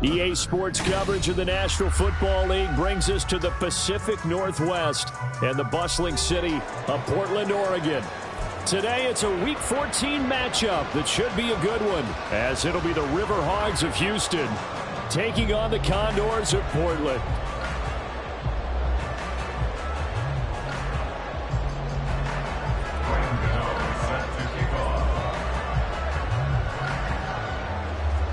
EA Sports coverage of the National Football League brings us to the Pacific Northwest and the bustling city of Portland, Oregon. Today, it's a Week 14 matchup that should be a good one, as it'll be the River Hogs of Houston taking on the Condors of Portland.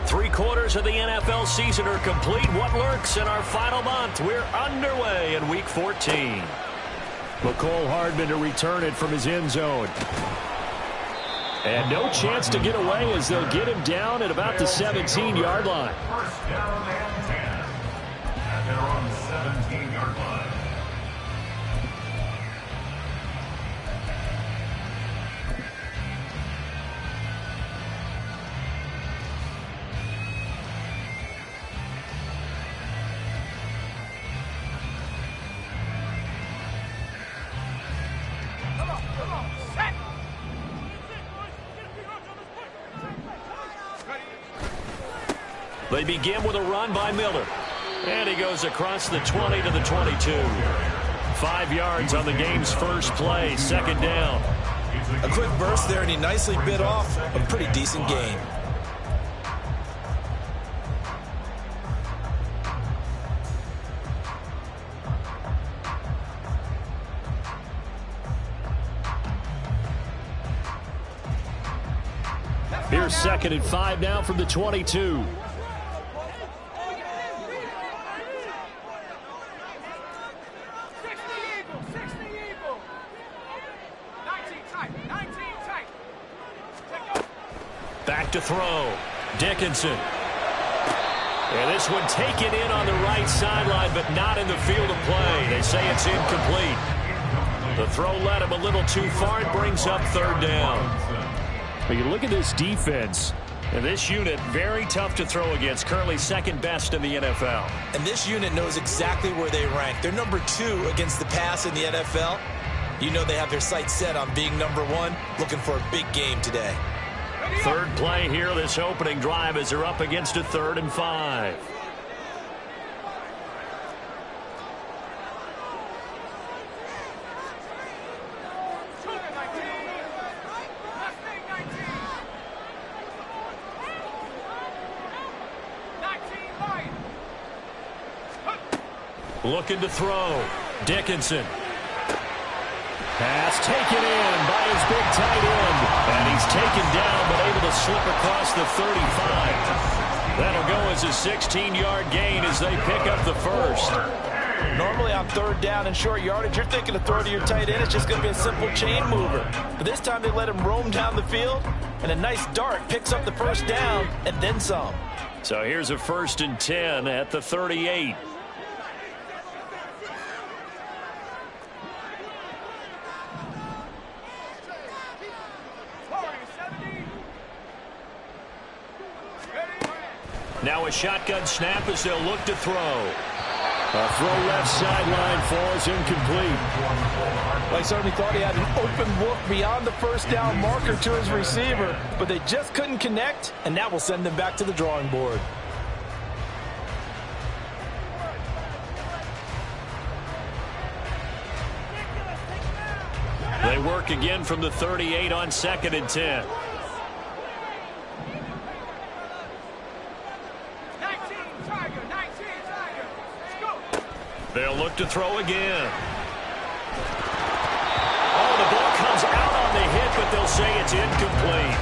Three-quarters of the NFL season are complete. What lurks in our final month? We're underway in Week 14. McCole Hardman to return it from his end zone. And no chance to get away as they'll get him down at about the 17-yard line. First down and 10 at their own 17-yard line. They begin with a run by Miller. And he goes across the 20 to the 22. 5 yards on the game's first play, second down. A quick burst there, and he nicely bit off a pretty decent gain. Here's 2nd and 5 now from the 22. Back to throw. Dickinson. And this one taken in on the right sideline, but not in the field of play. They say it's incomplete. The throw led him a little too far. It brings up third down. But you look at this defense, and this unit, very tough to throw against, currently second best in the NFL. And this unit knows exactly where they rank. They're number 2 against the pass in the NFL. You know they have their sights set on being number 1, looking for a big game today. Third play here, this opening drive, as they're up against a 3rd and 5. Looking to throw. Dickinson. Pass taken in by his big tight end. And he's taken down, but able to slip across the 35. That'll go as a 16-yard gain as they pick up the first. Normally on 3rd down and short yardage, you're thinking to throw to your tight end. It's just going to be a simple chain mover. But this time they let him roam down the field, and a nice dart picks up the first down and then some. So here's a 1st and 10 at the 38. Now a shotgun snap as they'll look to throw. A throw left sideline falls incomplete. I certainly thought he had an open look beyond the first down marker to his receiver, but they just couldn't connect, and that will send them back to the drawing board. They work again from the 38 on 2nd and 10. They'll look to throw again. Oh, the ball comes out on the hit, but they'll say it's incomplete.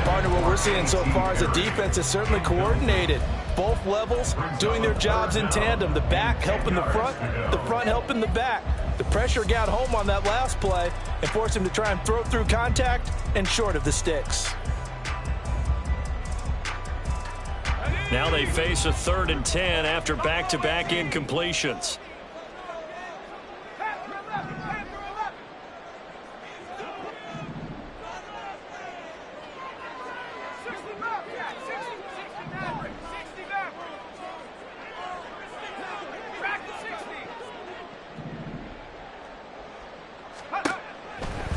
Partner, what we're seeing so far is the defense is certainly coordinated. Both levels doing their jobs in tandem. The back helping the front helping the back. The pressure got home on that last play and forced him to try and throw through contact and short of the sticks. Now they face a 3rd and 10 after back-to-back incompletions.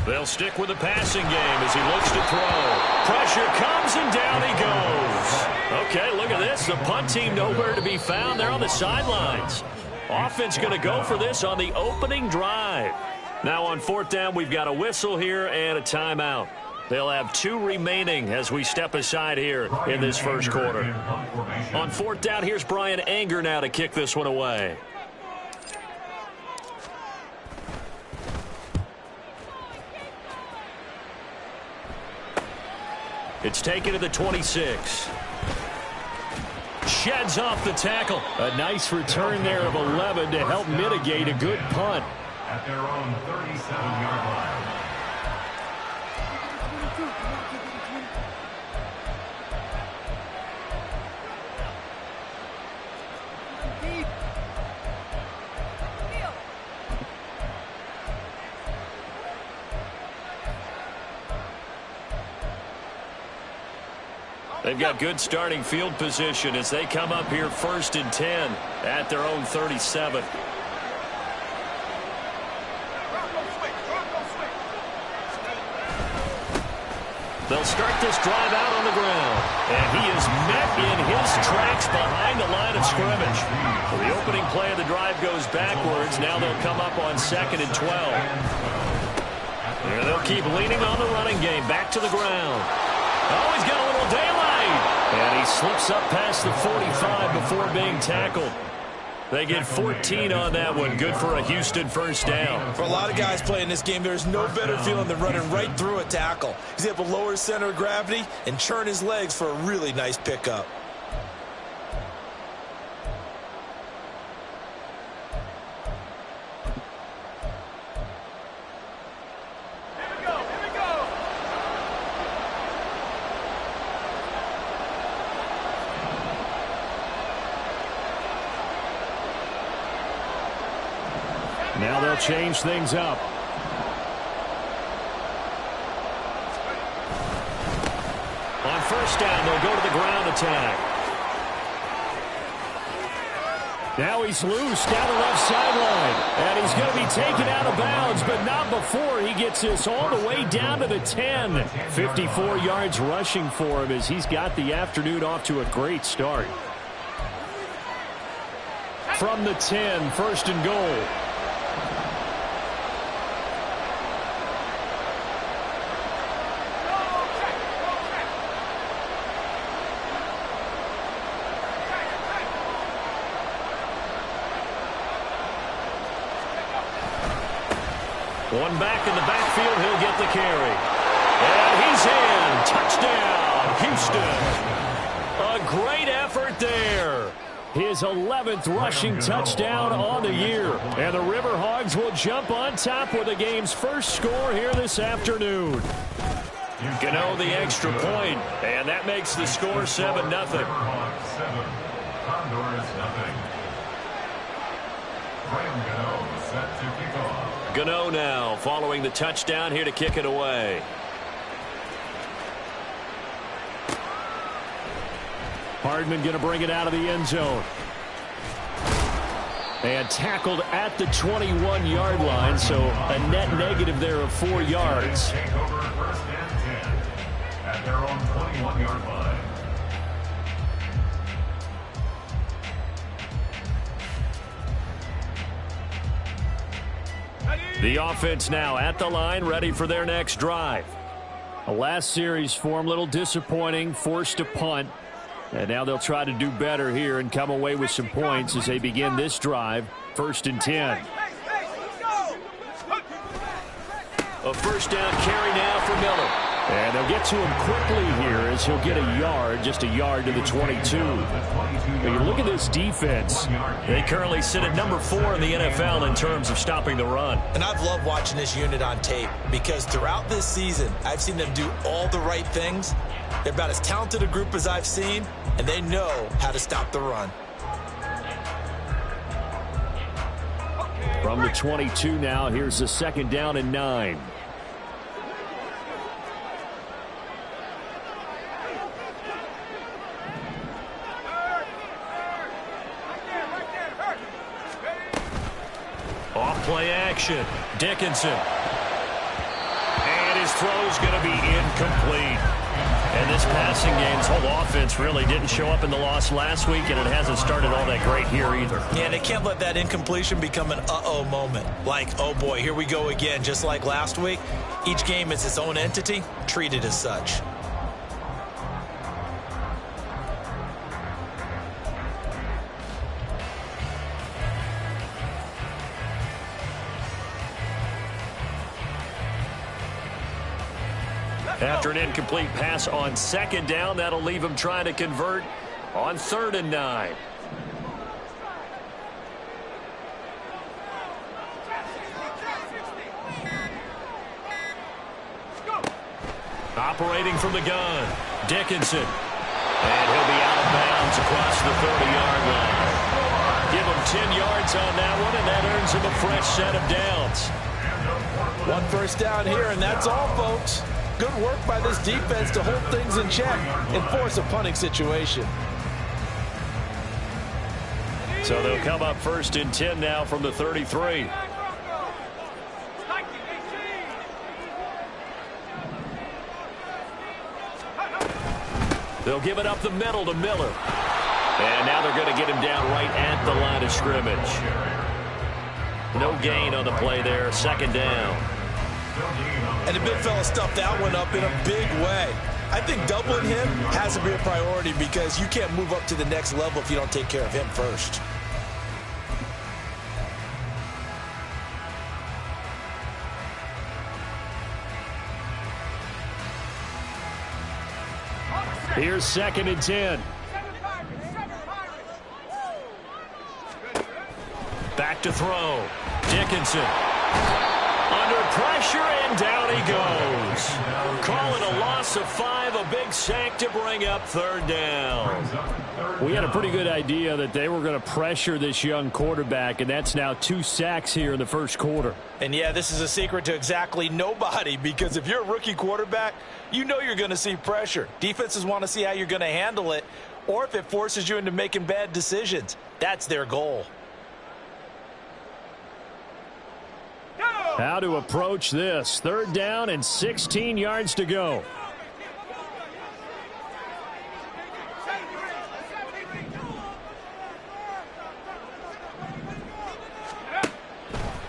They'll stick with the passing game as he looks to throw. Pressure comes and down he goes. Okay, look at this. The punt team nowhere to be found. They're on the sidelines. Offense going to go for this on the opening drive. Now on 4th down, we've got a whistle here and a timeout. They'll have 2 remaining as we step aside here in this first quarter. On 4th down, here's Brian Anger now to kick this one away. It's taken to the 26. Sheds off the tackle. A nice return there of 11 to help mitigate a good punt. At their own 37-yard line. They've got good starting field position as they come up here 1st and 10 at their own 37. They'll start this drive out on the ground. And he is met in his tracks behind the line of scrimmage. So the opening play of the drive goes backwards. Now they'll come up on 2nd and 12. And they'll keep leaning on the running game. Back to the ground. Oh, he's got a little daylight. And he slips up past the 45 before being tackled. They get 14 on that one. Good for a Houston first down. For a lot of guys playing this game, there's no better feeling than running right through a tackle. He's able to lower his center of gravity and churn his legs for a really nice pickup. Now they'll change things up. On 1st down, they'll go to the ground attack. Now he's loose down the left sideline. And he's going to be taken out of bounds, but not before he gets this all the way down to the 10. 54 yards rushing for him as he's got the afternoon off to a great start. From the 10, 1st and goal. One back in the backfield, he'll get the carry. And he's in. Touchdown, Houston. A great effort there. His 11th rushing touchdown on the year. And the Riverhogs will jump on top with the game's first score here this afternoon. Gano the extra point, and that makes the score 7-0. 7, Condors 0. Graham Gano set to kick off. Gano now following the touchdown here to kick it away. Hardman going to bring it out of the end zone. And tackled at the 21-yard line, so a net negative there of 4 yards. Take over 1st and 10 at their own 21-yard line. The offense now at the line, ready for their next drive. The last series for them, a little disappointing, forced a punt. And now they'll try to do better here and come away with some points as they begin this drive, 1st and 10. A 1st down carry now for Miller. And they'll get to him quickly here as he'll get a yard, just a yard to the 22. But you look at this defense. They currently sit at number 4 in the NFL in terms of stopping the run. And I've loved watching this unit on tape because throughout this season, I've seen them do all the right things. They're about as talented a group as I've seen, and they know how to stop the run. From the 22 now, here's the 2nd down and 9. Off-play action. Dickinson. And his throw's going to be incomplete. And this passing game's whole offense really didn't show up in the loss last week, and it hasn't started all that great here either. Yeah, they can't let that incompletion become an uh-oh moment. Like, oh boy, here we go again, just like last week. Each game is its own entity, treated as such. After an incomplete pass on second down, that'll leave him trying to convert on 3rd and 9. Operating from the gun, Dickinson. And he'll be out of bounds across the 30-yard line. Give him 10 yards on that one, and that earns him a fresh set of downs. 1 first down here, and that's all, folks. Good work by this defense to hold things in check and force a punting situation. So they'll come up 1st and 10 now from the 33. They'll give it up the middle to Miller. And now they're going to get him down right at the line of scrimmage. No gain on the play there, 2nd down. And the big fella stuffed that one up in a big way. I think doubling him has to be a priority because you can't move up to the next level if you don't take care of him first. Here's 2nd and 10. Back to throw. Dickinson. Under pressure, and down he goes. Call it a loss of 5, a big sack to bring up 3rd down. We had a pretty good idea that they were going to pressure this young quarterback, and that's now 2 sacks here in the 1st quarter. And yeah, this is a secret to exactly nobody, because if you're a rookie quarterback, you know you're going to see pressure. Defenses want to see how you're going to handle it, or if it forces you into making bad decisions. That's their goal. How to approach this. 3rd down and 16 yards to go.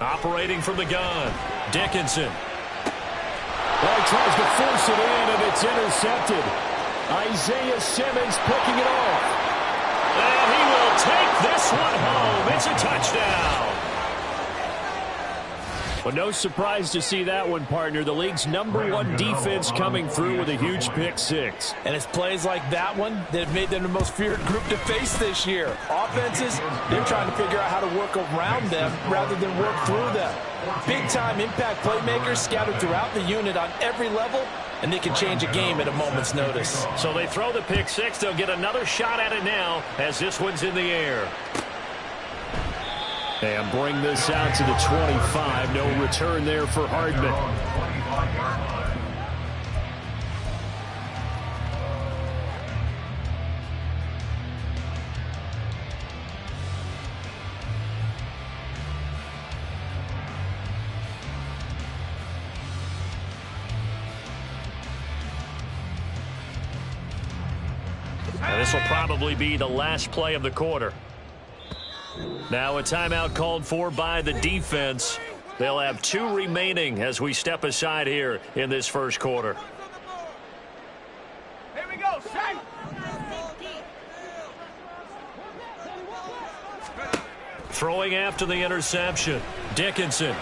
Operating from the gun, Dickinson. Well, he tries to force it in, and it's intercepted. Isaiah Simmons picking it off. And he will take this one home. It's a touchdown. Well, no surprise to see that one, partner. The league's #1 defense coming through with a huge pick 6. And it's plays like that one that have made them the most feared group to face this year. Offenses, they're trying to figure out how to work around them rather than work through them. Big-time impact playmakers scattered throughout the unit on every level, and they can change a game at a moment's notice. So they throw the pick 6. They'll get another shot at it now as this one's in the air. And bring this out to the 25. No return there for Hardman. Now this will probably be the last play of the quarter. Now a timeout called for by the defense. They'll have 2 remaining as we step aside here in this 1st quarter. Here we go, set. Throwing after the interception, Dickinson.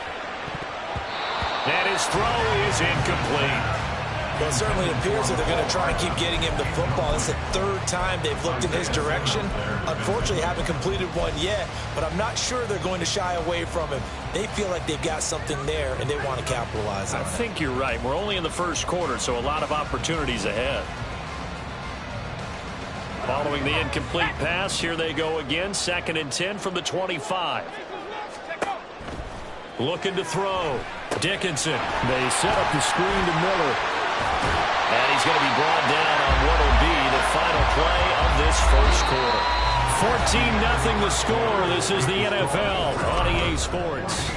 And his throw is incomplete. Well, it certainly appears that they're going to try and keep getting him the football. It's the 3rd time they've looked in his direction. Unfortunately, haven't completed one yet, but I'm not sure they're going to shy away from him. They feel like they've got something there, and they want to capitalize on it. I think you're right. We're only in the 1st quarter, so a lot of opportunities ahead. Following the incomplete pass, here they go again. 2nd and 10 from the 25. Looking to throw. Dickinson. They set up the screen to Miller. And he's going to be brought down on what will be the final play of this 1st quarter. 14-0 the score. This is the NFL on EA Sports.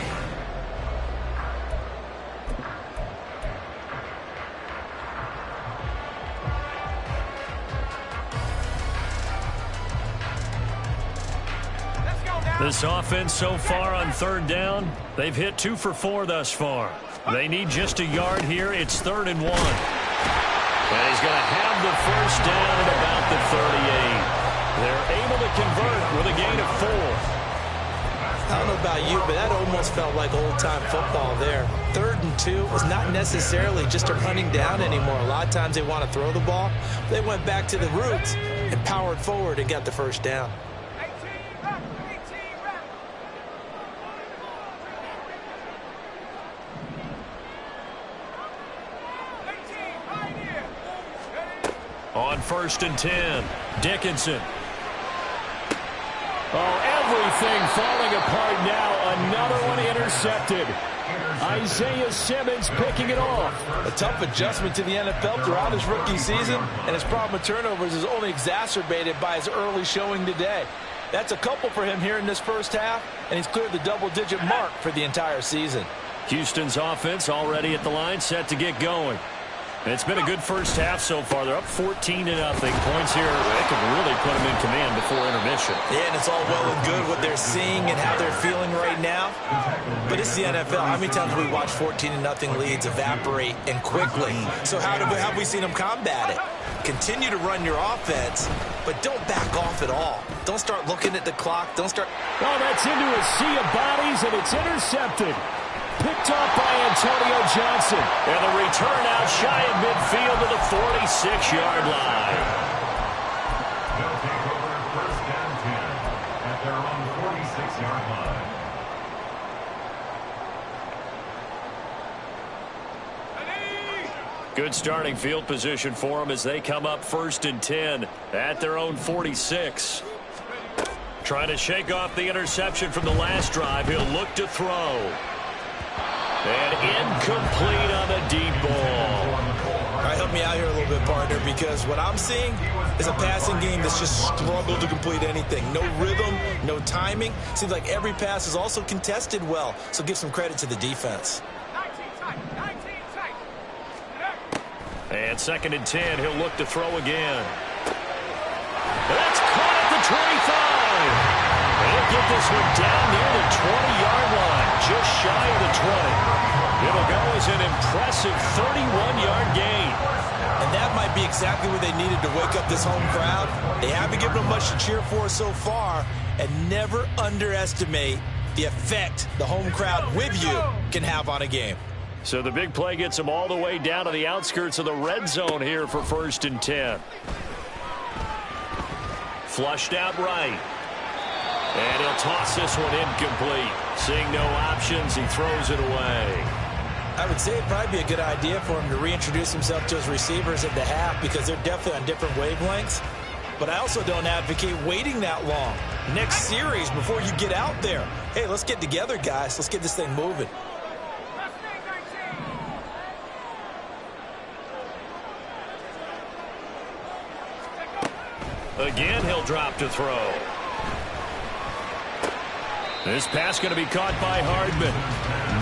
This offense so far on third down, they've hit 2 for 4 thus far. They need just a yard here. It's 3rd and 1. And he's going to have the first down at about the 38. They're able to convert with a gain of 4. I don't know about you, but that almost felt like old-time football there. 3rd and 2 is not necessarily just a running down anymore. A lot of times they want to throw the ball. They went back to the roots and powered forward and got the first down. On 1st and 10, Dickinson. Oh, everything falling apart now. Another one intercepted. Isaiah Simmons picking it off. A tough adjustment to the NFL throughout his rookie season, and his problem with turnovers is only exacerbated by his early showing today. That's a couple for him here in this first half, and he's cleared the double-digit mark for the entire season. Houston's offense already at the line, set to get going. And it's been a good first half so far. They're up 14-0. Points here, they can really put them in command before intermission. Yeah, and it's all well and good what they're seeing and how they're feeling right now. But it's the NFL. How many times have we watched 14-0 leads evaporate and quickly? So how have we seen them combat it? Continue to run your offense, but don't back off at all. Don't start looking at the clock. Don't start. Oh, that's into a sea of bodies, and it's intercepted. Picked off by Antonio Johnson. And the return out shy of midfield to the 46-yard line. They'll take over 1st and 10 at their own 46-yard line. Good starting field position for them as they come up 1st and 10 at their own 46. Trying to shake off the interception from the last drive. He'll look to throw. And incomplete on the deep ball. All right, help me out here a little bit, partner, because what I'm seeing is a passing game that's just struggled to complete anything. No rhythm, no timing. Seems like every pass is also contested well, so give some credit to the defense. And 2nd and 10, he'll look to throw again. That's caught at the 25. He'll get this one down near the 20-yard line, just shy of the 20. It'll go as an impressive 31-yard gain. And that might be exactly what they needed to wake up this home crowd. They haven't given them much to cheer for so far, and never underestimate the effect the home crowd with you can have on a game. So the big play gets them all the way down to the outskirts of the red zone here for 1st and 10. Flushed out right. And he'll toss this one incomplete. Seeing no options, he throws it away. I would say it'd probably be a good idea for him to reintroduce himself to his receivers at the half because they're definitely on different wavelengths. But I also don't advocate waiting that long. Next series, before you get out there, hey, let's get together, guys. Let's get this thing moving. Again, he'll drop to throw. This pass going to be caught by Hardman.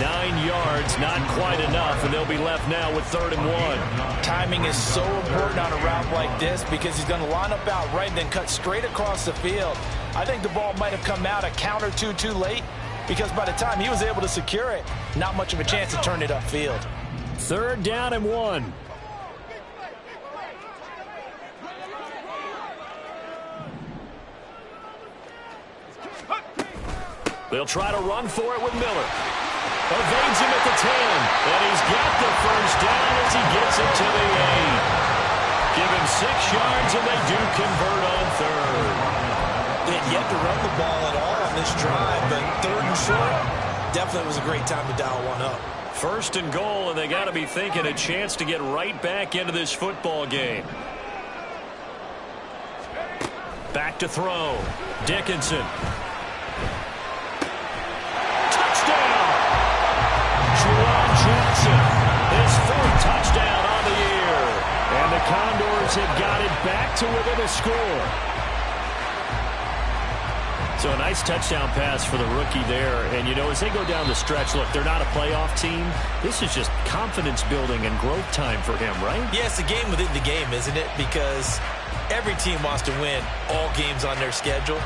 9 yards, not quite enough, and they'll be left now with 3rd and 1. Timing is so important on a route like this because he's going to line up out right and then cut straight across the field. I think the ball might have come out a count or two too late because by the time he was able to secure it, not much of a chance to turn it upfield. 3rd down and 1. They'll try to run for it with Miller. Evades him at the 10. And he's got the first down as he gets it to the 8. Give him 6 yards, and they do convert on 3rd. They had yet to run the ball at all on this drive, but 3rd and short, definitely was a great time to dial one up. 1st and goal, and they got to be thinking a chance to get right back into this football game. Back to throw. Dickinson. Juwan Johnson, his 4th touchdown on the year. And the Condors have got it back to within a score. So a nice touchdown pass for the rookie there. And, you know, as they go down the stretch, look, they're not a playoff team. This is just confidence building and growth time for him, right? Yeah, it's a game within the game, isn't it? Because every team wants to win all games on their schedule.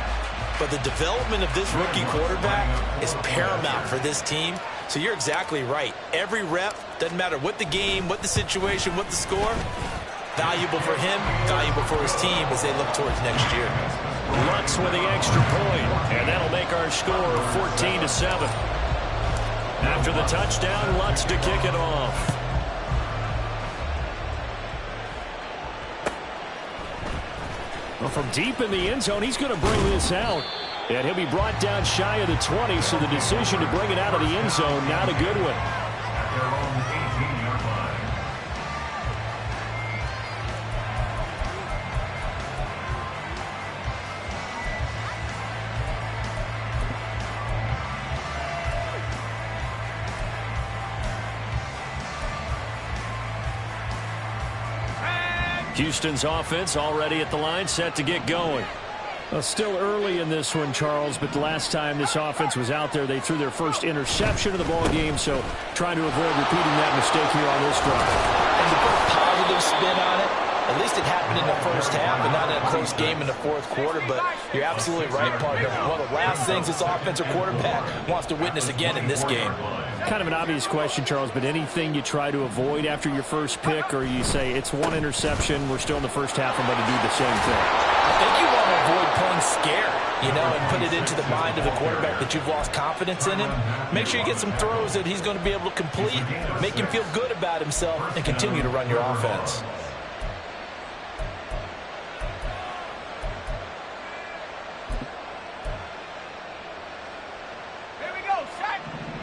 but the development of this rookie quarterback is paramount for this team. So you're exactly right. Every rep, doesn't matter what the game, what the situation, what the score, valuable for him, valuable for his team as they look towards next year. Lutz with the extra point, and that'll make our score 14-7. After the touchdown, Lutz to kick it off. Well, from deep in the end zone, he's going to bring this out. And he'll be brought down shy of the 20, so the decision to bring it out of the end zone, not a good one. At their own 18-yard line. Houston's offense already at the line, set to get going. Well, still early in this one, Charles, but the last time this offense was out there, they threw their first interception of the ball game, so trying to avoid repeating that mistake here on this drive. And to put a positive spin on it, at least it happened in the first half and not in a close game in the fourth quarter, but you're absolutely right, partner. One of the last things this offensive quarterback wants to witness again in this game. Kind of an obvious question, Charles, but anything you try to avoid after your first pick, or you say it's one interception, we're still in the first half, I'm going to do the same thing? I think you want to avoid playing scared, and put it into the mind of the quarterback that you've lost confidence in him. Make sure you get some throws that he's going to be able to complete, make him feel good about himself, and continue to run your offense.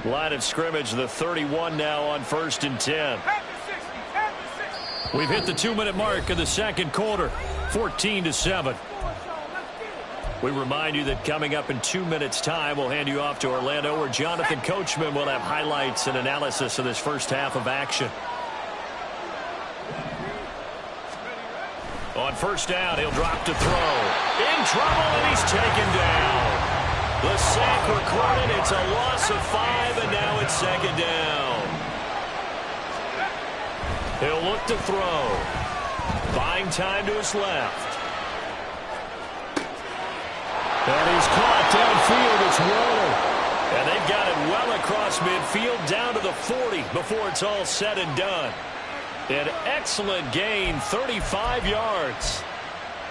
Line of scrimmage, the 31 now on 1st and 10. We've hit the 2-minute mark of the second quarter, 14-7. We remind you that coming up in 2 minutes' time, we'll hand you off to Orlando, where Jonathan Coachman will have highlights and analysis of this first half of action. On first down, he'll drop to throw. In trouble, and he's taken down. The sack recorded. It's a loss of 5, and now it's second down. He'll look to throw. Buying time to his left. And he's caught downfield. It's Waller. And they've got it well across midfield down to the 40 before it's all said and done. An excellent gain, 35 yards.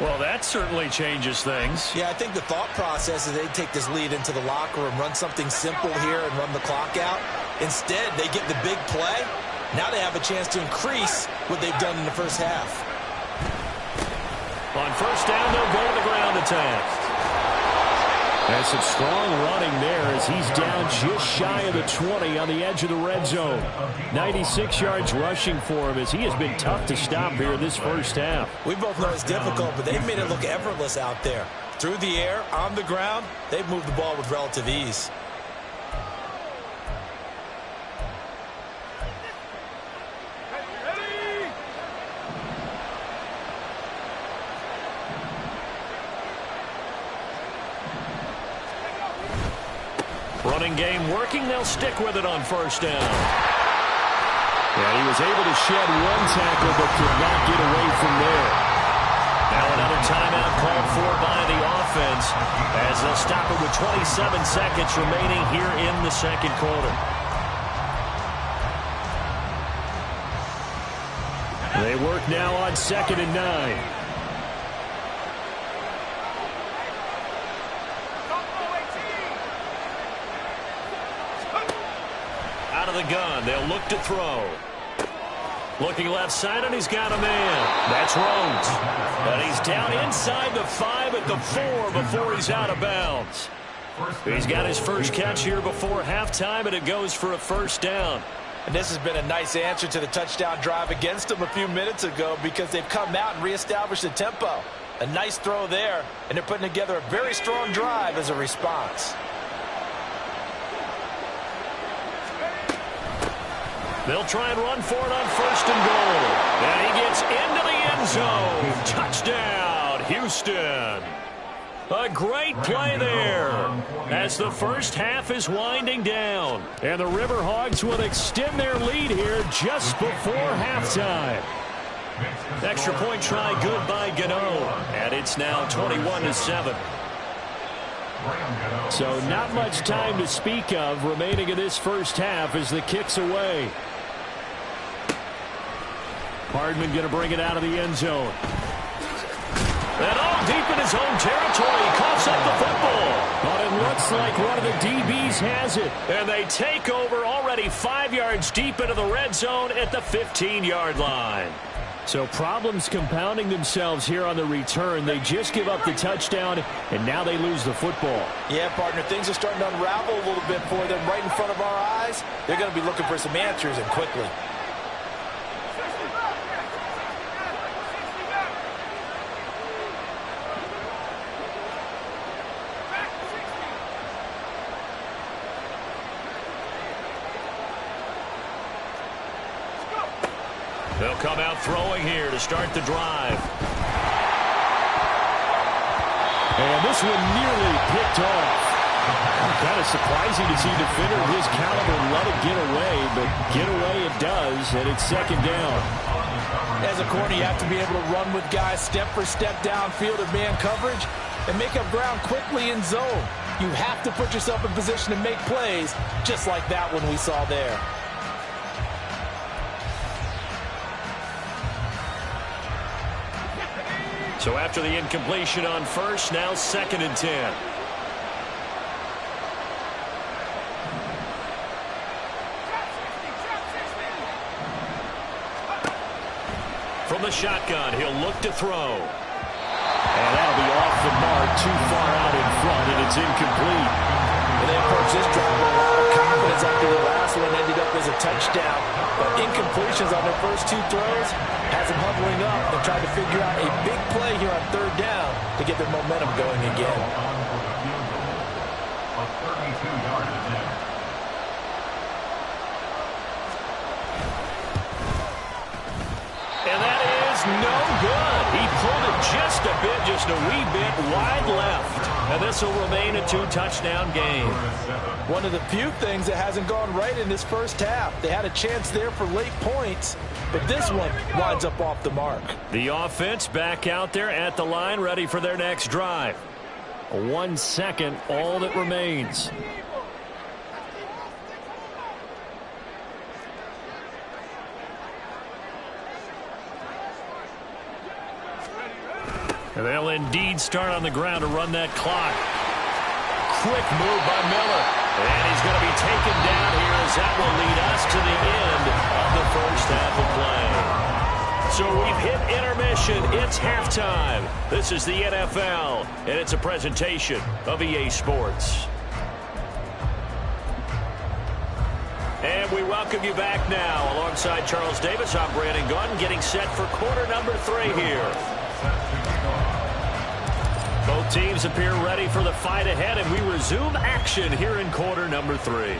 Well, that certainly changes things. Yeah, I think the thought process is they take this lead into the locker room, run something simple here and run the clock out. Instead, they get the big play. Now they have a chance to increase what they've done in the first half. On first down, they'll go to the ground attack. And some strong running there as he's down just shy of the 20 on the edge of the red zone. 96 yards rushing for him as he has been tough to stop here this first half. We both know it's difficult, but they've made it look effortless out there. Through the air, on the ground, they've moved the ball with relative ease. Running game working. They'll stick with it on first down. Yeah, he was able to shed one tackle, but could not get away from there. Now another timeout called for by the offense as they'll stop it with 27 seconds remaining here in the second quarter. They work now on 2nd and 9. Out of the gun, they'll look to throw. Looking left side, and he's got a man. That's Rhodes. And he's down inside the 5 at the 4 before he's out of bounds. He's got his first catch here before halftime, and it goes for a first down. And this has been a nice answer to the touchdown drive against them a few minutes ago because they've come out and reestablished the tempo. A nice throw there, and they're putting together a very strong drive as a response. They'll try and run for it on first and goal. And he gets into the end zone. Touchdown, Houston. A great play there as the first half is winding down. And the Riverhawks will extend their lead here just before halftime. Extra point try good by Gano. And it's now 21-7. So not much time to speak of remaining in this first half as the kick's away. Hardman going to bring it out of the end zone. And all deep in his own territory. He coughs up the football. But it looks like one of the DBs has it. And they take over already 5 yards deep into the red zone at the 15-yard line. So problems compounding themselves here on the return. They just give up the touchdown, and now they lose the football. Yeah, partner, things are starting to unravel a little bit for them right in front of our eyes. They're going to be looking for some answers, and quickly. They'll come out throwing here to start the drive. And this one nearly picked off. Kind of surprising to see a defender of his caliber let it get away, but get away it does, and it's second down. As a corner, you have to be able to run with guys step for step downfield of man coverage and make up ground quickly in zone. You have to put yourself in position to make plays, just like that one we saw there. So after the incompletion on first, now 2nd and 10. From the shotgun, he'll look to throw. And that'll be off the mark, too far out in front, and it's incomplete. And they approached this drive with a lot of confidence after the last one ended up as a touchdown. But incompletions on their first 2 throws has them huddling up and trying to figure out a big play here on 3rd down to get their momentum going again. A 32-yard attempt. And that is no good. He pulled it just a bit, just a wee bit wide left. And this will remain a 2-touchdown game. One of the few things that hasn't gone right in this first half. They had a chance there for late points, but this one winds up off the mark. The offense back out there at the line, ready for their next drive. 1 second, all that remains. And they'll indeed start on the ground to run that clock. Quick move by Miller. And he's going to be taken down here as that will lead us to the end of the first half of play. So we've hit intermission. It's halftime. This is the NFL, and it's a presentation of EA Sports. And we welcome you back now. Alongside Charles Davis, I'm Brandon Gaudin, getting set for quarter number 3 here. Both teams appear ready for the fight ahead, and we resume action here in quarter number 3.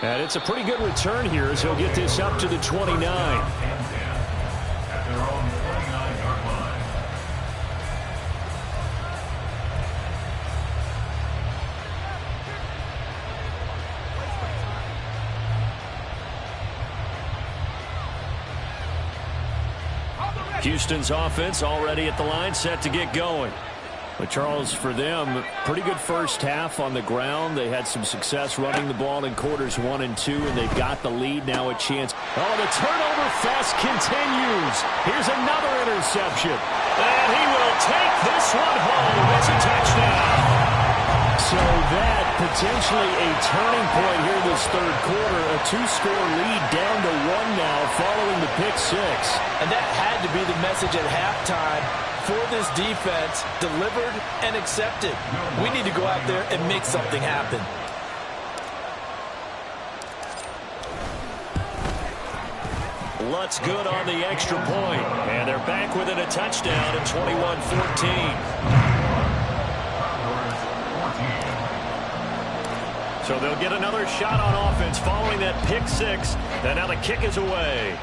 And it's a pretty good return here as he'll get this up to the 29. At their own 29-yard line. Houston's offense already at the line, set to get going. But Charles, for them, pretty good first half on the ground. They had some success running the ball in quarters 1 and 2, and they've got the lead now, a chance. Oh, the turnover fest continues. Here's another interception. And he will take this one home. It's a touchdown. So that potentially a turning point here this third quarter. A 2-score lead down to 1 now following the pick 6. And that had to be the message at halftime for this defense, delivered and accepted. We need to go out there and make something happen. Lutz good on the extra point. And they're back within a touchdown at 21-14. So they'll get another shot on offense following that pick 6. And now the kick is away.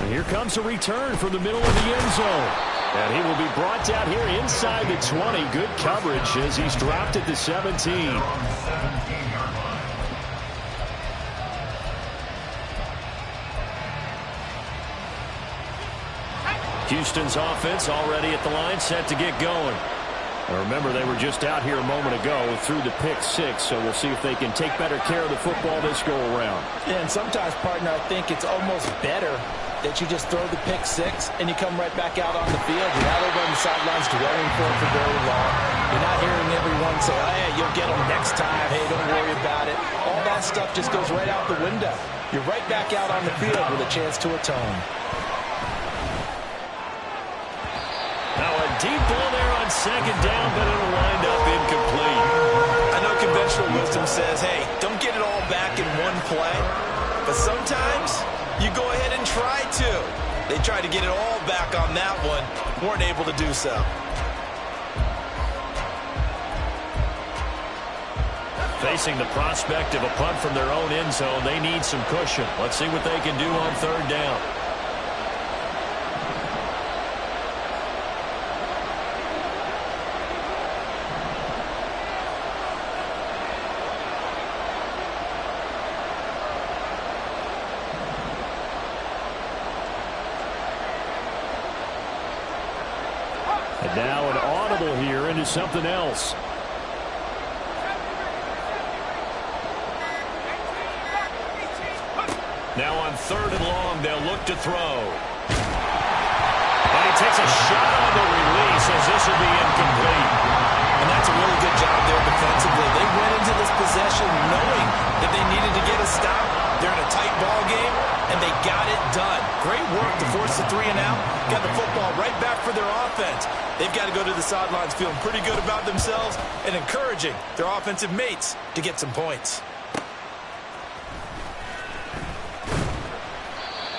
And here comes a return from the middle of the end zone. And he will be brought down here inside the 20. Good coverage as he's dropped at the 17. Houston's offense already at the line, set to get going. And remember, they were just out here a moment ago through the pick six, so we'll see if they can take better care of the football this go-around. Yeah, and sometimes, partner, I think it's almost better that you just throw the pick six and you come right back out on the field. You're not over on the sidelines dwelling for it for very long. You're not hearing everyone say, oh, yeah, you'll get them next time. Hey, don't worry about it. All that stuff just goes right out the window. You're right back out on the field with a chance to atone. Now a deep ball there on second down, but it'll wind up incomplete. I know conventional wisdom says, hey, don't get it all back in one play. But sometimes you go ahead and try to. They tried to get it all back on that one. Weren't able to do so. Facing the prospect of a punt from their own end zone, they need some cushion. Let's see what they can do on third down. And now an audible here into something else. Now on third and long, they'll look to throw. And he takes a shot on the release as this will be incomplete. And that's a really good job there defensively. They went into this possession knowing that they needed to get a stop. They're in a tight ball game, and they got it done. Great work to force the 3 and out. Got the football right back for their offense. They've got to go to the sidelines feeling pretty good about themselves and encouraging their offensive mates to get some points.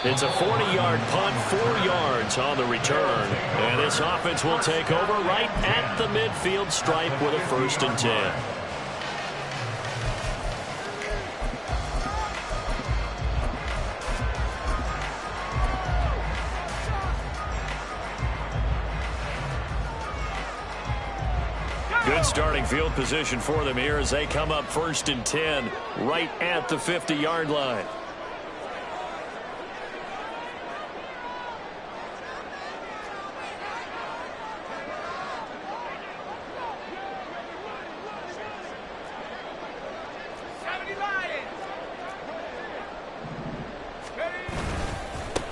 It's a 40-yard punt, 4 yards on the return. And this offense will take over right at the midfield stripe with a 1st and 10. Good starting field position for them here as they come up 1st and 10 right at the 50-yard line.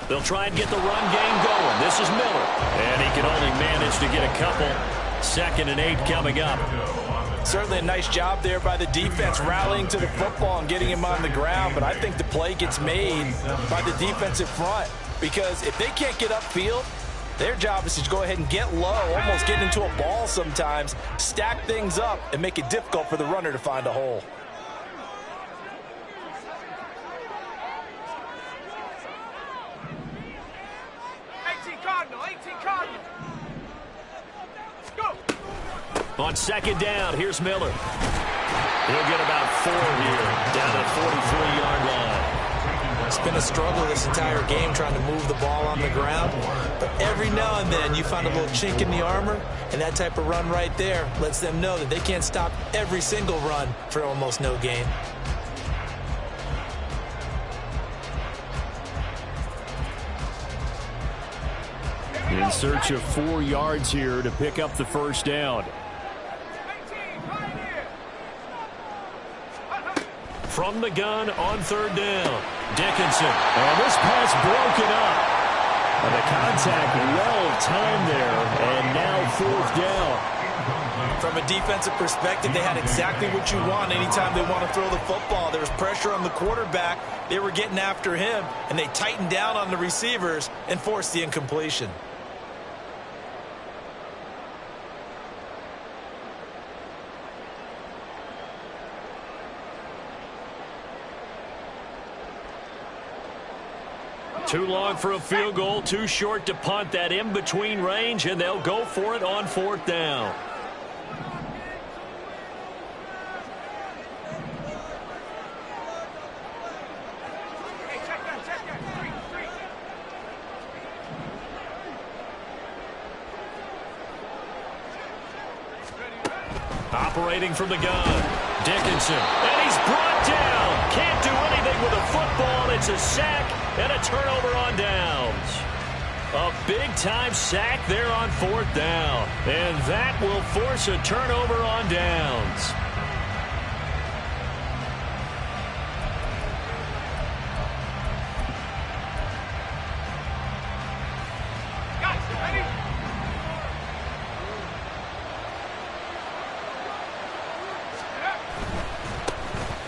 They'll try and get the run game going. This is Miller. And he can only manage to get a couple. 2nd and 8 coming up. Certainly a nice job there by the defense rallying to the football and getting him on the ground. But I think the play gets made by the defensive front. Because if they can't get upfield, their job is to go ahead and get low, almost get into a ball sometimes, stack things up, and make it difficult for the runner to find a hole. On 2nd down, here's Miller. He'll get about 4 here, down at the 43-yard line. It's been a struggle this entire game trying to move the ball on the ground. But every now and then you find a little chink in the armor, and that type of run right there lets them know that they can't stop every single run for almost no gain. In search of 4 yards here to pick up the 1st down. From the gun on 3rd down, Dickinson. And this pass broken up. And the contact well timed there. And now 4th down. From a defensive perspective, they had exactly what you want anytime they want to throw the football. There was pressure on the quarterback. They were getting after him, and they tightened down on the receivers and forced the incompletion. Too long for a field goal, too short to punt. That in-between range, and they'll go for it on 4th down. Operating from the gun, Dickinson, and he's brought down. Can't do anything with a football. It's a sack and a turnover on downs. A big-time sack there on 4th down. And that will force a turnover on downs.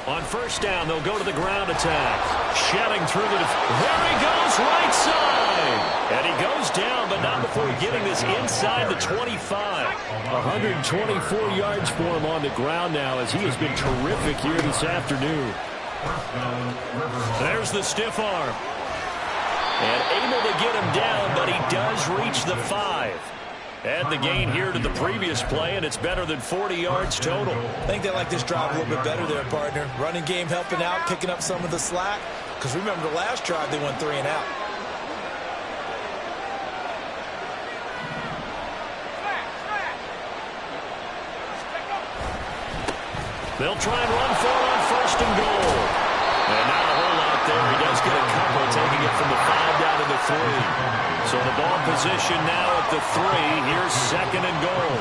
On 1st down, they'll go to the ground attack. Shelling through the... There he goes, right side. And he goes down, but not before getting this inside the 25. 124 yards for him on the ground now, as he has been terrific here this afternoon. There's the stiff arm. And able to get him down, but he does reach the 5. Add the gain here to the previous play, and it's better than 40 yards total. I think they like this drive a little bit better there, partner. Running game helping out, picking up some of the slack. Because remember, the last drive, they went 3 and out. They'll try and run for it on 1st and goal. And not a whole lot there. He does get a couple, taking it from the 5 down to the 3. So the ball position now at the 3. Here's 2nd and goal.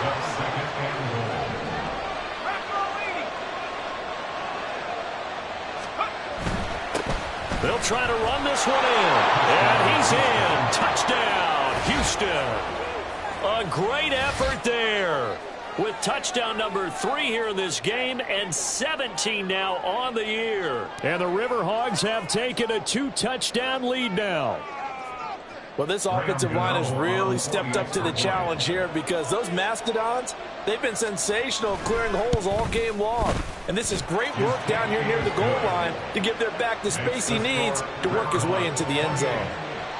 They'll try to run this one in. And he's in. Touchdown, Houston. A great effort there. With touchdown number 3 here in this game, and 17 now on the year. And the Riverhogs have taken a 2-touchdown lead now. Well, this offensive line has really stepped up to the challenge here, because those Mastodons, they've been sensational clearing holes all game long. And this is great work down here near the goal line to give their back the space he needs to work his way into the end zone.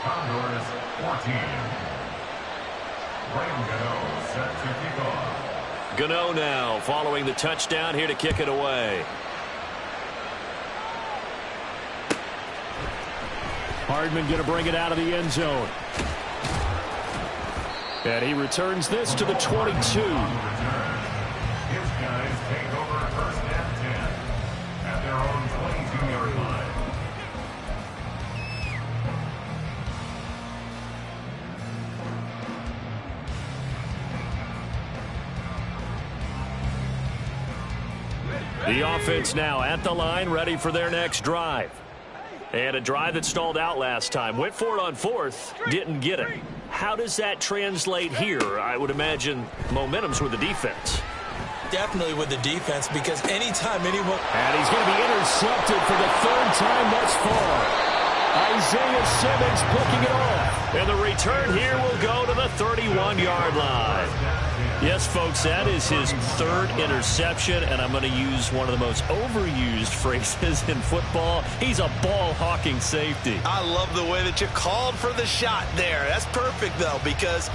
Condors 14. Ryan Gano set to kick off. Gano now following the touchdown here to kick it away. Hardman going to bring it out of the end zone. And he returns this to the 22. His guys take over 1st and 10 at their own 22-yard line. The offense now at the line, ready for their next drive. And a drive that stalled out last time. Went for it on 4th, didn't get it. How does that translate here? I would imagine momentum's with the defense. Definitely with the defense, because anytime anyone... And he's going to be intercepted for the 3rd time thus far. Isaiah Simmons picking it off. And the return here will go to the 31-yard line. Yes, folks, that is his 3rd interception, and I'm going to use one of the most overused phrases in football. He's a ball-hawking safety. I love the way that you called for the shot there. That's perfect, though, because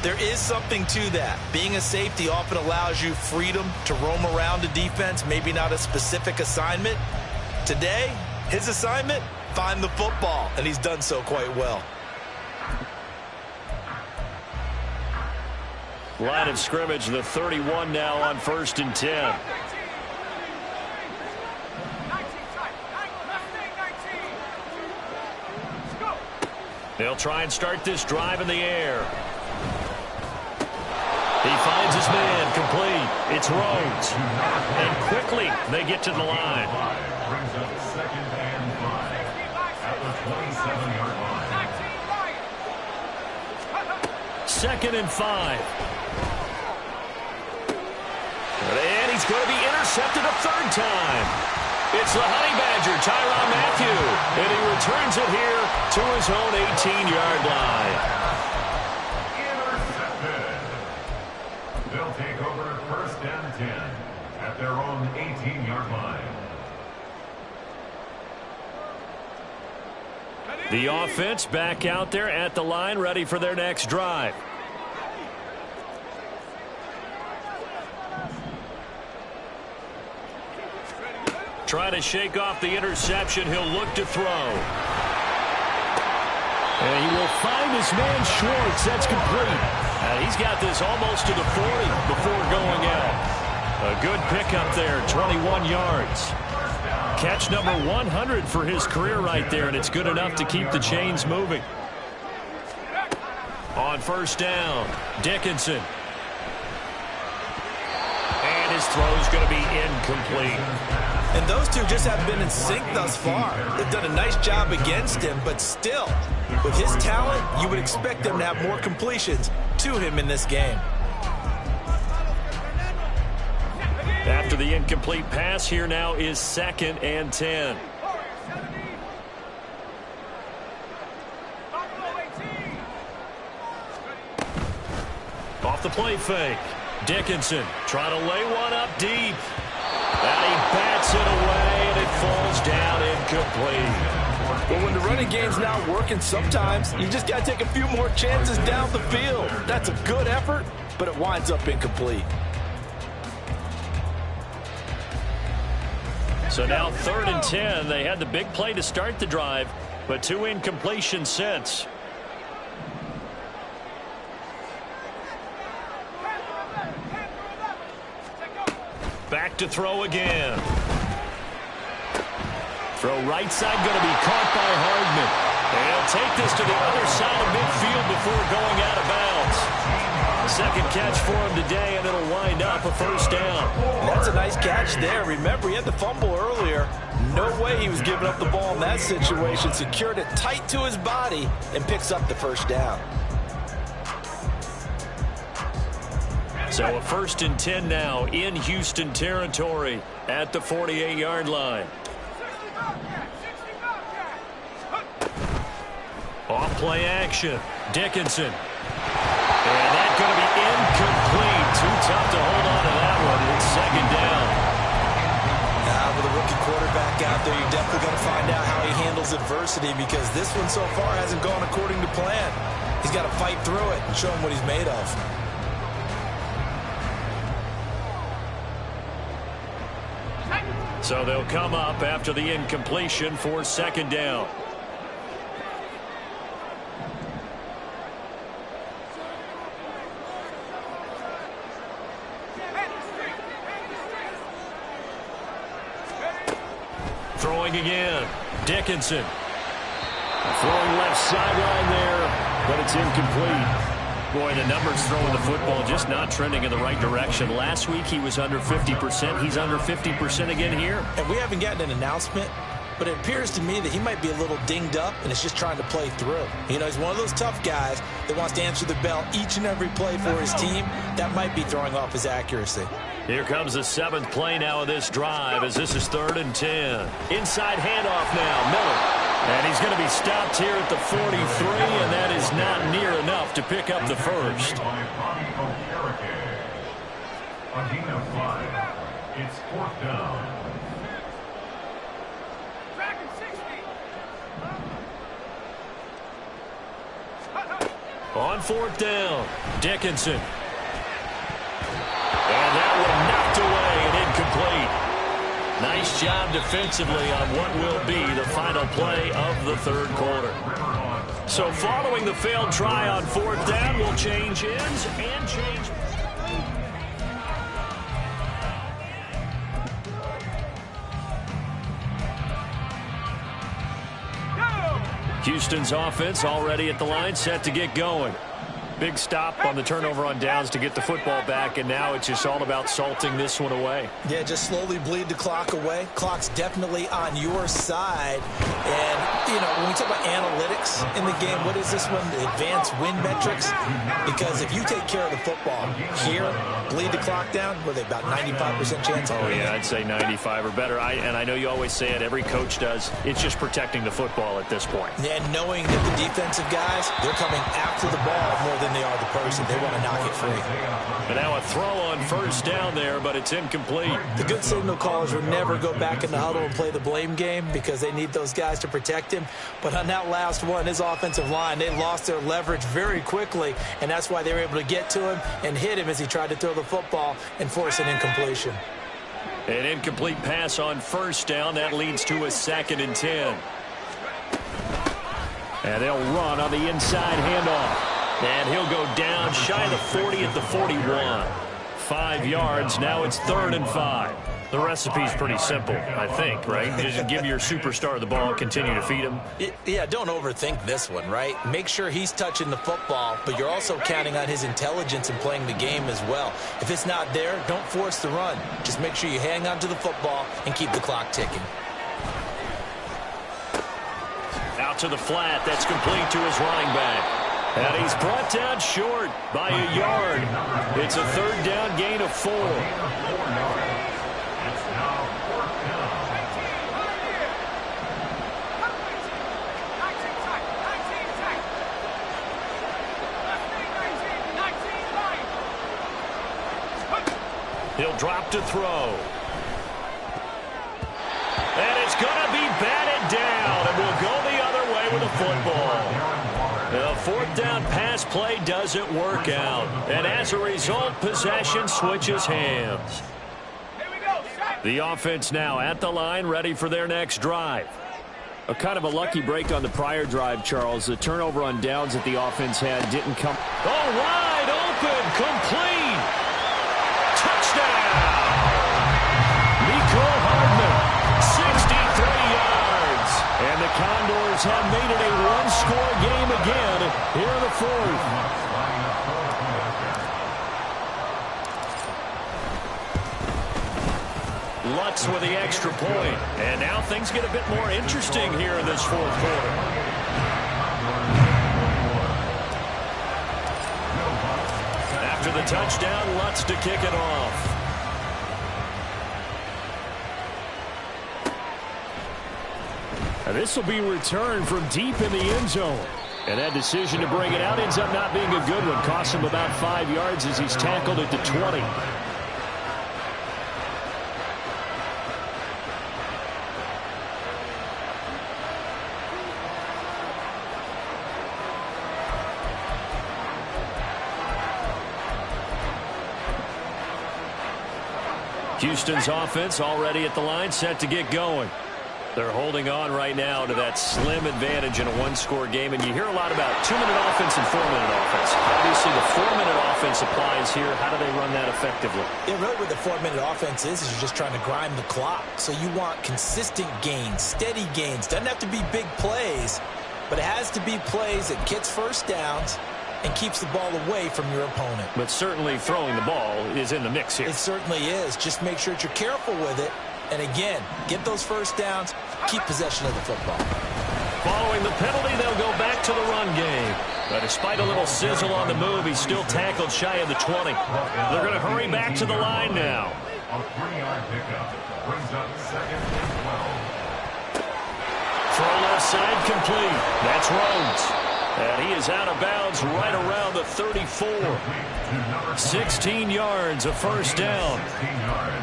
there is something to that. Being a safety often allows you freedom to roam around a defense, maybe not a specific assignment. Today, his assignment, find the football, and he's done so quite well. Line of scrimmage, the 31 now on 1st and 10. They'll try and start this drive in the air. He finds his man, complete. It's Rhodes. And quickly they get to the line. Brings up 2nd and 5 at the 27-yard line. 2nd and 5. And he's going to be intercepted a 3rd time. It's the Honey Badger, Tyrann Mathieu. And he returns it here to his own 18-yard line. Intercepted. They'll take over 1st and 10 at their own 18-yard line. The offense back out there at the line, ready for their next drive. Trying to shake off the interception. He'll look to throw. And he will find his man Schwartz. That's complete. And he's got this almost to the 40 before going out. A good pickup there, 21 yards. Catch number 100 for his career right there, and it's good enough to keep the chains moving. On first down, Dickinson. And his throw's going to be incomplete. And those two just haven't been in sync thus far. They've done a nice job against him, but still, with his talent, you would expect them to have more completions to him in this game. After the incomplete pass, here now is 2nd and 10. Off the play fake. Dickinson trying to lay one up deep. And he bats it away, and it falls down incomplete. But when the running game's not working, sometimes you just got to take a few more chances down the field. That's a good effort, but it winds up incomplete. So now 3rd and 10. They had the big play to start the drive, but 2 incompletions since. Back to throw again. Throw right side going to be caught by Hardman. And he'll take this to the other side of midfield before going out of bounds. Second catch for him today, and it'll wind up a first down. That's a nice catch there. Remember, he had the fumble earlier. No way he was giving up the ball in that situation. Secured it tight to his body and picks up the first down. So a 1st and 10 now in Houston territory at the 48-yard line. Off play action. Dickinson. And that's going to be incomplete. Too tough to hold on to that one. It's 2nd down. With a rookie quarterback out there, you're definitely going to find out how he handles adversity, because this one so far hasn't gone according to plan. He's got to fight through it and show him what he's made of. So they'll come up after the incompletion for 2nd down. Throwing again. Dickinson. Throwing left sideline there, but it's incomplete. Boy, the numbers throwing the football just not trending in the right direction. Last week he was under 50%. He's under 50% again here. And we haven't gotten an announcement, but it appears to me that he might be a little dinged up and is just trying to play through. You know, he's one of those tough guys that wants to answer the bell each and every play for his team. That might be throwing off his accuracy. Here comes the 7th play now of this drive, as this is 3rd and 10. Inside handoff now, Miller. And he's going to be stopped here at the 43, and that is not near enough to pick up the first. It's 4th down. On 4th down, Dickinson. And that one knocked away and incomplete. Nice job defensively on what will be the final play of the 3rd quarter. So following the failed try on 4th down, we'll change ends and change. Houston's offense already at the line, set to get going. Big stop on the turnover on downs to get the football back, and now it's just all about salting this one away. Yeah, just slowly bleed the clock away. Clock's definitely on your side. And, you know, when we talk about analytics in the game, what is this one? The advanced win metrics? Because if you take care of the football here, bleed the clock down, what are they, about 95% chance? Oh, yeah, I'd say 95 or better. And I know you always say it, every coach does. It's just protecting the football at this point. And knowing that the defensive guys, they're coming after the ball more than they are the person. They want to knock it free. And now a throw on 1st down there, but it's incomplete. The good signal callers will never go back in the huddle and play the blame game because they need those guys to protect him. But on that last one, his offensive line, they lost their leverage very quickly, and that's why they were able to get to him and hit him as he tried to throw the football and force an incompletion. An incomplete pass on 1st down. That leads to a 2nd and 10. And they'll run on the inside handoff. And he'll go down shy of the 40 at the 41. 5 yards. Now it's 3rd and 5. The recipe's pretty simple, I think, right? Just give your superstar the ball, continue to feed him. Yeah, don't overthink this one, right? Make sure he's touching the football, but you're also counting on his intelligence in playing the game as well. If it's not there, don't force the run. Just make sure you hang on to the football and keep the clock ticking. Out to the flat. That's complete to his running back. And he's brought down short by a yard. It's a third down gain of 4. It's now 4th down. He'll drop to throw. And it's going to be batted down, and we'll go the other way with the football. The 4th down pass play doesn't work out, and as a result, possession switches hands. The offense now at the line, ready for their next drive. A kind of a lucky break on the prior drive, Charles. The turnover on downs that the offense had didn't come. Oh, wide open, complete. Touchdown. Mecole Hardman, 63 yards. And the Condors have made it a one-score game again here in the 4th. Lutz with the extra point. And now things get a bit more interesting here in this 4th quarter. After the touchdown, Lutz to kick it off. And this will be returned from deep in the end zone. And that decision to bring it out ends up not being a good one. Cost him about 5 yards as he's tackled at the 20. Houston's offense already at the line, set to get going. They're holding on right now to that slim advantage in a one-score game, and you hear a lot about 2-minute offense and 4-minute offense. Obviously, the 4-minute offense applies here. How do they run that effectively? Yeah, really what the 4-minute offense is you're just trying to grind the clock. So you want consistent gains, steady gains. Doesn't have to be big plays, but it has to be plays that gets first downs and keeps the ball away from your opponent. But certainly throwing the ball is in the mix here. It certainly is. Just make sure that you're careful with it. And again, get those first downs, keep possession of the football. Following the penalty, they'll go back to the run game. But despite a little sizzle on the move, he's still tackled shy of the 20. They're going to hurry back to the line now. A 3-yard pickup brings up 2nd and 12. Throw left side complete. That's Rhodes. And he is out of bounds right around the 34. 16 yards, a first down.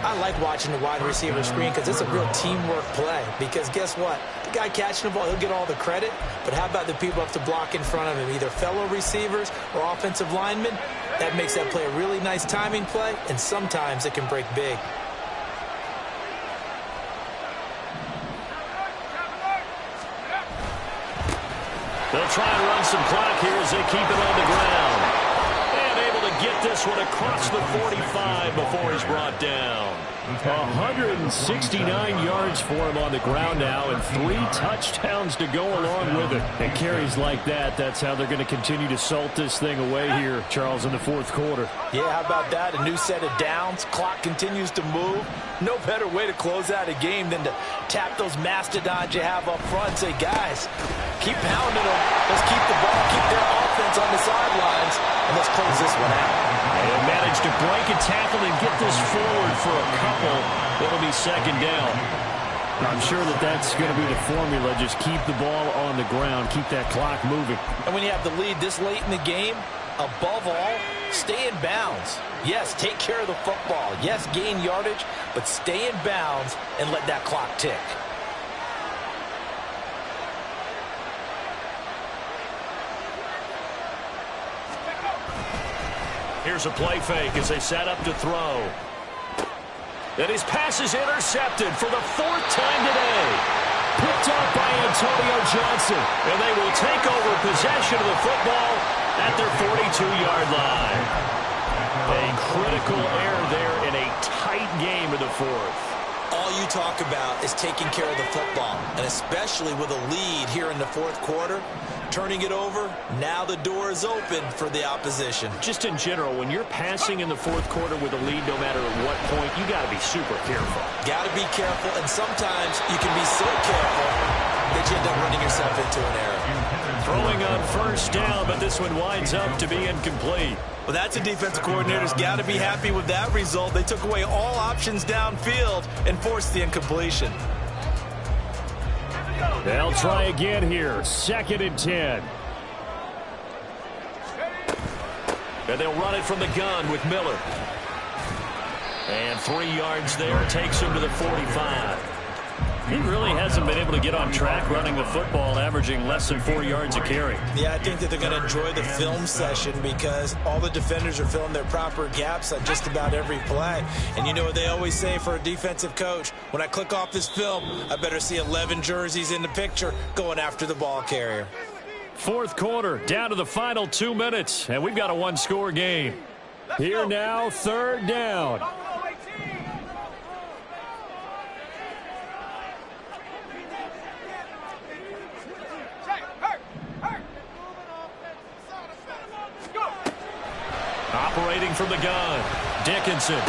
I like watching the wide receiver screen because it's a real teamwork play. Because guess what? The guy catching the ball, he'll get all the credit. But how about the people have to block in front of him, either fellow receivers or offensive linemen? That makes that play a really nice timing play, and sometimes it can break big. They'll try and run some clock here as they keep it on the ground. And able to get this one across the 45 before he's brought down. 169 yards for him on the ground now, and 3 touchdowns to go along with it. And carries like that, that's how they're going to continue to salt this thing away here, Charles, in the 4th quarter. Yeah, how about that? A new set of downs. Clock continues to move. No better way to close out a game than to tap those mastodons you have up front. Say, guys, keep pounding them. Let's keep the ball, keep their offense on the sidelines, and let's close this one out. And managed to break a tackle and get this forward for a couple. It'll be 2nd down. I'm sure that that's going to be the formula. Just keep the ball on the ground. Keep that clock moving. And when you have the lead this late in the game, above all, stay in bounds. Yes, take care of the football. Yes, gain yardage, but stay in bounds and let that clock tick. Here's a play fake as they set up to throw. And his pass is intercepted for the 4th time today. Picked up by Antonio Johnson. And they will take over possession of the football at their 42-yard line. A critical error there in a tight game in the 4th. all you talk about is taking care of the football, and especially with a lead here in the fourth quarter, turning it over, now the door is open for the opposition. Just in general, when you're passing in the fourth quarter with a lead, no matter at what point, you got to be super careful. Got to be careful, and sometimes you can be so careful that you end up running yourself into an error. Throwing on first down, but this one winds up to be incomplete. Well, that's a defensive coordinator's got to be happy with that result. They took away all options downfield and forced the incompletion. They'll try again here. 2nd and 10. And they'll run it from the gun with Miller. And 3 yards there takes him to the 45. He really hasn't been able to get on track running the football, averaging less than 4 yards a carry. Yeah, I think that they're going to enjoy the film session because all the defenders are filling their proper gaps on just about every play. And you know what they always say for a defensive coach? When I click off this film, I better see 11 jerseys in the picture going after the ball carrier. Fourth quarter, down to the final 2 minutes, and we've got a one-score game. Here now, 3rd down. Operating from the gun, Dickinson.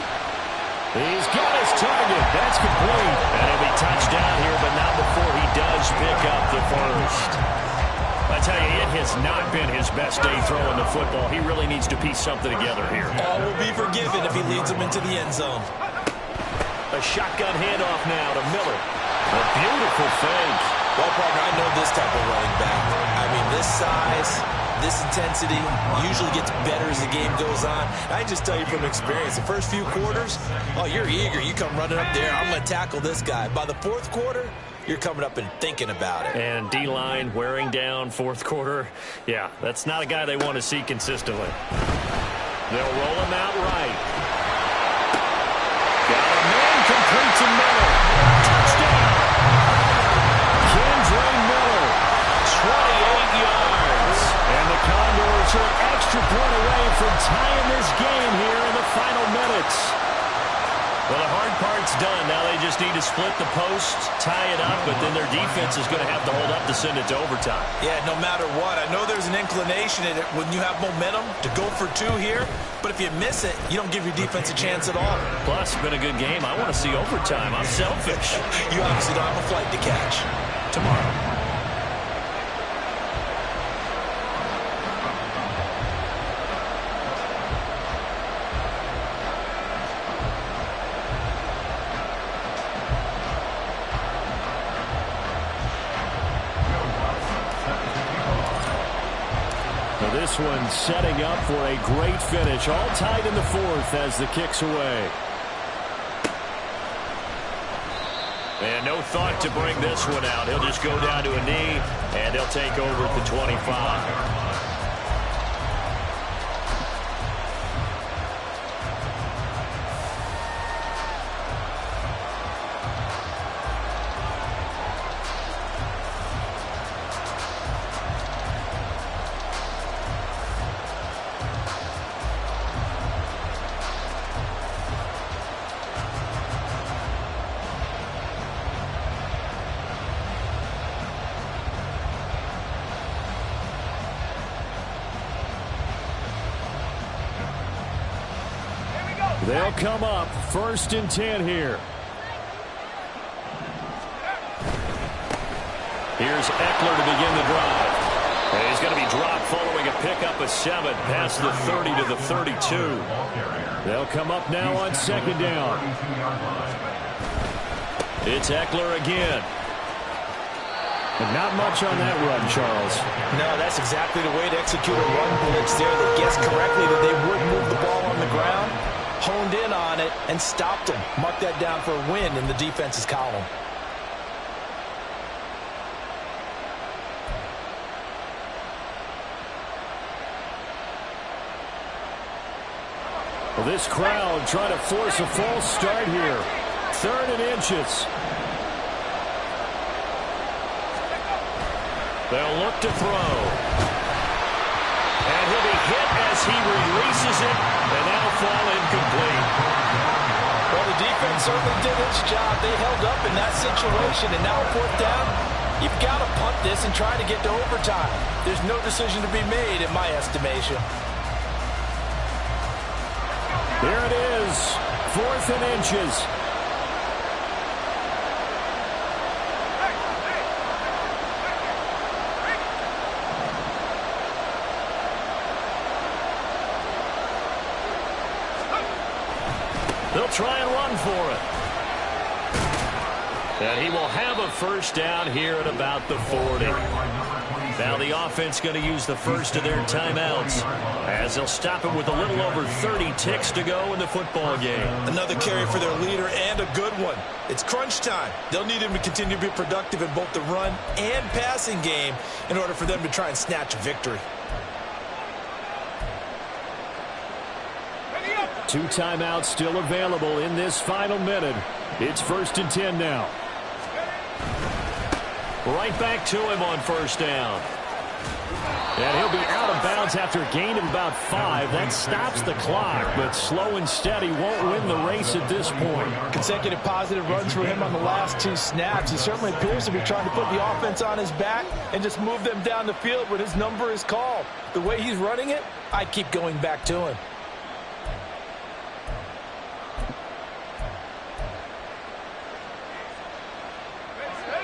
He's got his target. That's complete. And he'll be touched down here, but not before he does pick up the first. I tell you, it has not been his best day throwing the football. He really needs to piece something together here. All will be forgiven if he leads them into the end zone. A shotgun handoff now to Miller. A beautiful fake. Well, partner, I know this type of running back. I mean, this size, this intensity usually gets better as the game goes on. I just tell you from experience, the first few quarters, oh, you're eager. You come running up there. I'm going to tackle this guy. By the fourth quarter, you're coming up and thinking about it. And D-line wearing down fourth quarter. Yeah, that's not a guy they want to see consistently. They'll roll him out right. Got a man complete to Miller. Touchdown. Kendre Miller, 28 yards. And the Condors are an extra point away from tying this game here in the final minutes. Well, the hard part's done. Now they just need to split the post, tie it up, but then their defense is going to have to hold up to send it to overtime. Yeah, no matter what. I know there's an inclination in it when you have momentum to go for 2 here, but if you miss it, you don't give your defense a chance at all. Plus, it's been a good game. I want to see overtime. I'm selfish. You obviously don't have a flight to catch tomorrow. This one setting up for a great finish. All tied in the fourth as the kick's away. And no thought to bring this one out. He'll just go down to a knee, and they'll take over at the 25. They'll come up 1st and 10 here. Here's Eckler to begin the drive. And he's going to be dropped following a pickup of 7 past the 30 to the 32. They'll come up now on 2nd down. It's Eckler again. And not much on that run, Charles. No, that's exactly the way to execute a run blitz there. They guessed correctly that they would move the ball on the ground, honed in on it, and stopped them. Mark that down for a win in the defense's column. Well, this crowd trying to force a false start here. 3rd and inches. They'll look to throw. And he'll be hit as he releases it, and that'll fall incomplete. Well, the defense certainly did nice job. They held up in that situation, and now 4th down, you've got to punt this and try to get to overtime. There's no decision to be made in my estimation. There it is, 4th and inches. They'll try and run for it. And he will have a first down here at about the 40. Now the offense going to use the first of their timeouts as they'll stop it with a little over 30 ticks to go in the football game. Another carry for their leader and a good one. It's crunch time. They'll need him to continue to be productive in both the run and passing game in order for them to try and snatch a victory. 2 timeouts still available in this final minute. It's 1st and 10 now. Right back to him on first down. And he'll be out of bounds after a gain of about 5. That stops the clock, but slow and steady won't win the race at this point. Consecutive positive runs for him on the last 2 snaps. He certainly appears to be trying to put the offense on his back and just move them down the field when his number is called. The way he's running it, I keep going back to him.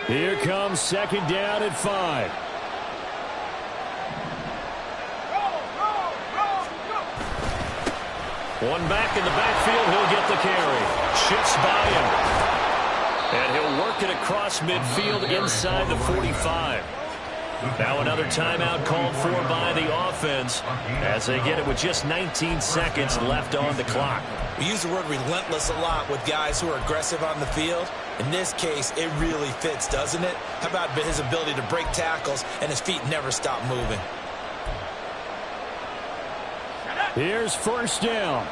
Here comes 2nd down at 5. One back in the backfield, he'll get the carry. Shifts by him. And he'll work it across midfield inside the 45. Now another timeout called for by the offense as they get it with just 19 seconds left on the clock. We use the word relentless a lot with guys who are aggressive on the field. In this case, it really fits, doesn't it? How about his ability to break tackles and his feet never stop moving? Here's first down.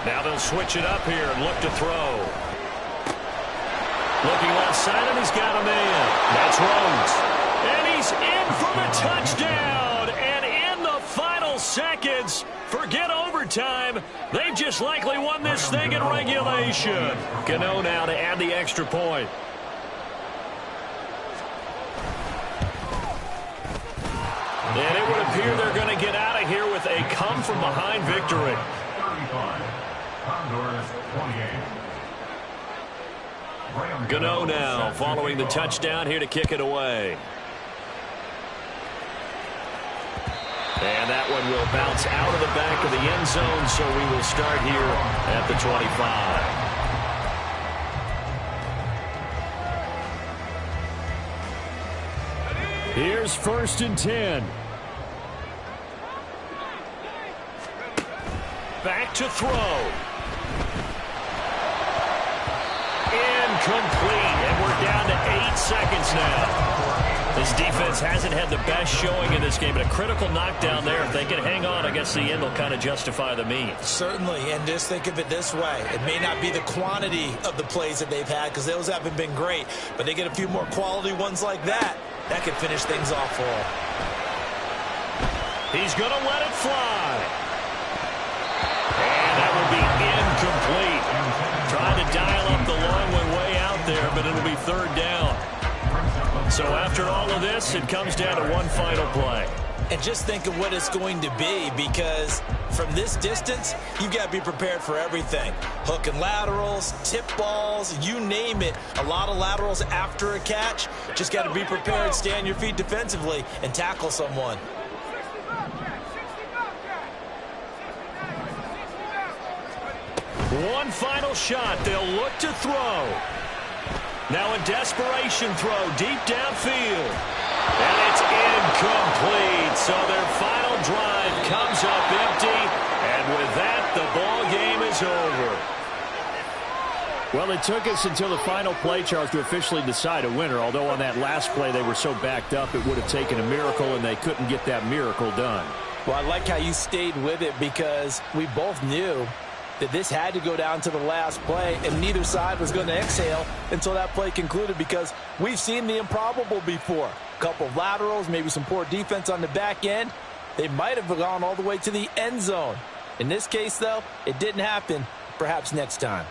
Now they'll switch it up here and look to throw. Looking left side, and he's got a man. That's Rhodes. And he's in for the touchdown. And in the final seconds, forget overtime. They've just likely won this thing in regulation. Gano now to add the extra point. And it would appear they're going to get out of here with a come-from-behind victory. 35, Condors 28. Gano now following the touchdown here to kick it away. And that one will bounce out of the back of the end zone, so we will start here at the 25. Here's 1st and 10. Back to throw. Incomplete, and we're down to 8 seconds now. This defense hasn't had the best showing in this game, but a critical knockdown there. If they can hang on, I guess the end will kind of justify the means. Certainly, and just think of it this way. It may not be the quantity of the plays that they've had because those haven't been great, but they get a few more quality ones like that. That could finish things off for him. He's going to let it fly. And that will be incomplete. Trying to dial up the long one way out there, but it'll be 3rd down. So after all of this, it comes down to one final play. And just think of what it's going to be, because from this distance, you've got to be prepared for everything. Hook and laterals, tip balls, you name it. A lot of laterals after a catch. Just got to be prepared, stay on your feet defensively, and tackle someone. One final shot. They'll look to throw. Now a desperation throw deep downfield. And it's incomplete. So their final drive comes up empty. And with that, the ball game is over. Well, it took us until the final play, Charles, to officially decide a winner. Although on that last play they were so backed up, it would have taken a miracle, and they couldn't get that miracle done. Well, I like how you stayed with it, because we both knew that this had to go down to the last play, and neither side was going to exhale until that play concluded, because we've seen the improbable before. A couple of laterals, maybe some poor defense on the back end, They might have gone all the way to the end zone. In this case, though, it didn't happen. Perhaps next time.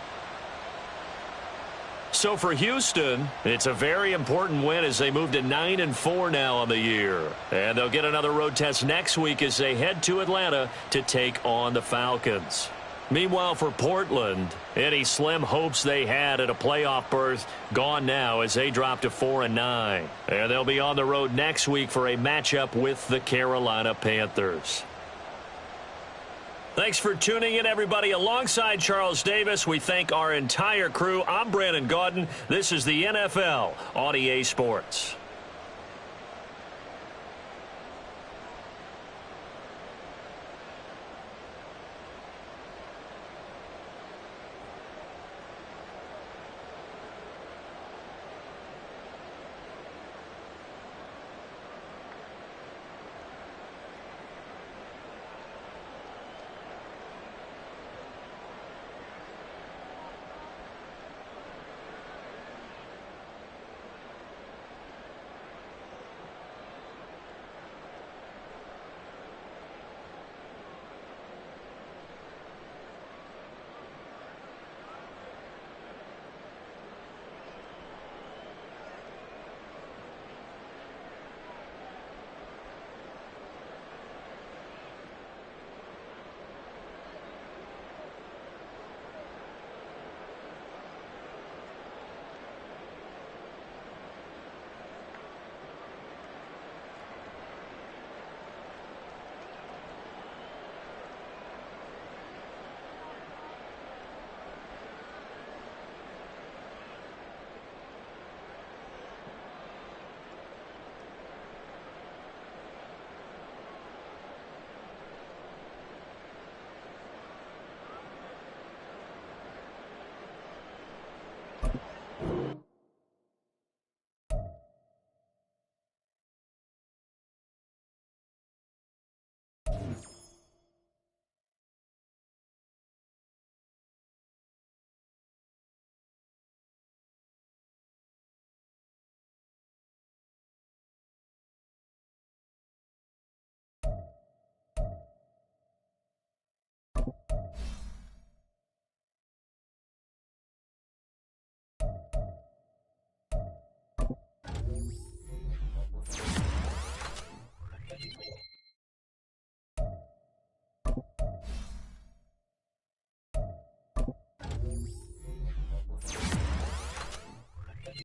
So for Houston, it's a very important win as they move to 9-4 now on the year. And they'll get another road test next week as they head to Atlanta to take on the Falcons. Meanwhile, for Portland, any slim hopes they had at a playoff berth gone now as they drop to 4-9. And they'll be on the road next week for a matchup with the Carolina Panthers. Thanks for tuning in, everybody. Alongside Charles Davis, we thank our entire crew. I'm Brandon Gaudin. This is the NFL on EA Sports.